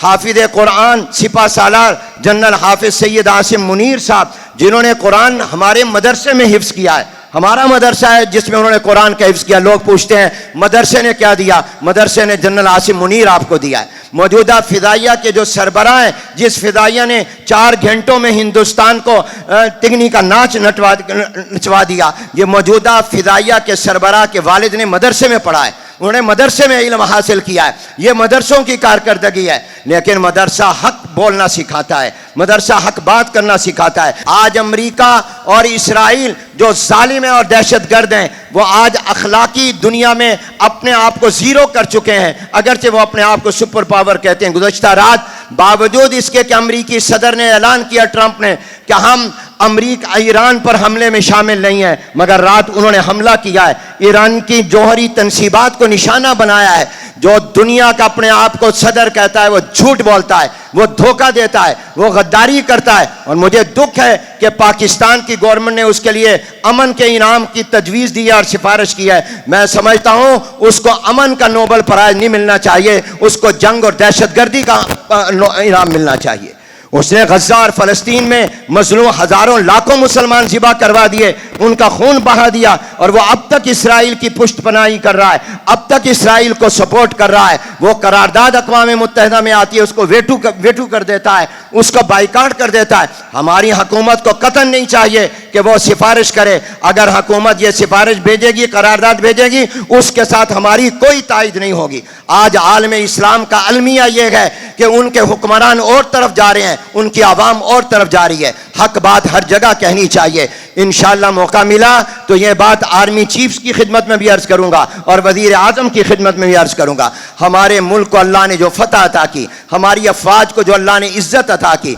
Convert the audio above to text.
حافظ قرآن سپہ سالار جنرل حافظ سید عاصم منیر صاحب، جنہوں نے قرآن ہمارے مدرسے میں حفظ کیا ہے. ہمارا مدرسہ ہے جس میں انہوں نے قرآن کا حفظ کیا. لوگ پوچھتے ہیں مدرسے نے کیا دیا؟ مدرسے نے جنرل عاصم منیر آپ کو دیا ہے. موجودہ فضائیہ کے جو سربراہ ہیں، جس فضائیہ نے 4 گھنٹوں میں ہندوستان کو تگنی کا ناچ نچوا دیا، یہ موجودہ فضائیہ کے سربراہ کے والد نے مدرسے میں پڑھا ہے، انہوں نے مدرسے میں علم حاصل کیا ہے. یہ مدرسوں کی کارکردگی ہے. لیکن مدرسہ حق بولنا سکھاتا ہے، مدرسہ حق بات کرنا سکھاتا ہے. آج امریکہ اور اسرائیل جو ظالم ہیں اور دہشت گرد ہیں، وہ آج اخلاقی دنیا میں اپنے آپ کو زیرو کر چکے ہیں، اگرچہ وہ اپنے آپ کو سپر پاور کہتے ہیں. گزشتہ رات باوجود اس کے کہ امریکی صدر نے اعلان کیا، ٹرمپ نے، کہ ہم امریکہ ایران پر حملے میں شامل نہیں ہیں، مگر رات انہوں نے حملہ کیا ہے، ایران کی جوہری تنصیبات کو نشانہ بنایا ہے. جو دنیا کا اپنے آپ کو صدر کہتا ہے وہ جھوٹ بولتا ہے، وہ دھوکہ دیتا ہے، وہ غداری کرتا ہے. اور مجھے دکھ ہے کہ پاکستان کی گورنمنٹ نے اس کے لیے امن کے انعام کی تجویز دی ہے اور سفارش کی ہے. میں سمجھتا ہوں اس کو امن کا نوبل پرائز نہیں ملنا چاہیے، اس کو جنگ اور دہشت گردی کا انعام ملنا چاہیے. اس نے غزہ اور فلسطین میں مظلوم ہزاروں لاکھوں مسلمان ذبح کروا دیے، ان کا خون بہا دیا، اور وہ اب تک اسرائیل کی پشت پناہی کر رہا ہے، اب تک اسرائیل کو سپورٹ کر رہا ہے. وہ قرارداد اقوام متحدہ میں آتی ہے، اس کو ویٹو کر دیتا ہے، اس کو بائیکاٹ کر دیتا ہے. ہماری حکومت کو قطعاً نہیں چاہیے کہ وہ سفارش کرے. اگر حکومت یہ سفارش بھیجے گی، قرارداد بھیجے گی، اس کے ساتھ ہماری کوئی تائید نہیں ہوگی. آج عالم اسلام کا المیہ یہ ہے کہ ان کے حکمران اور طرف جا رہے ہیں، ان کی عوام اور طرف جا رہی ہے. حق بات ہر جگہ کہنی چاہیے. انشاءاللہ موقع ملا تو یہ بات آرمی چیفز کی خدمت میں بھی عرض کروں گا اور وزیر اعظم کی خدمت میں بھی عرض کروں گا. ہمارے ملک کو اللہ نے جو فتح عطا کی، ہماری افواج کو جو اللہ نے عزت عطا کی،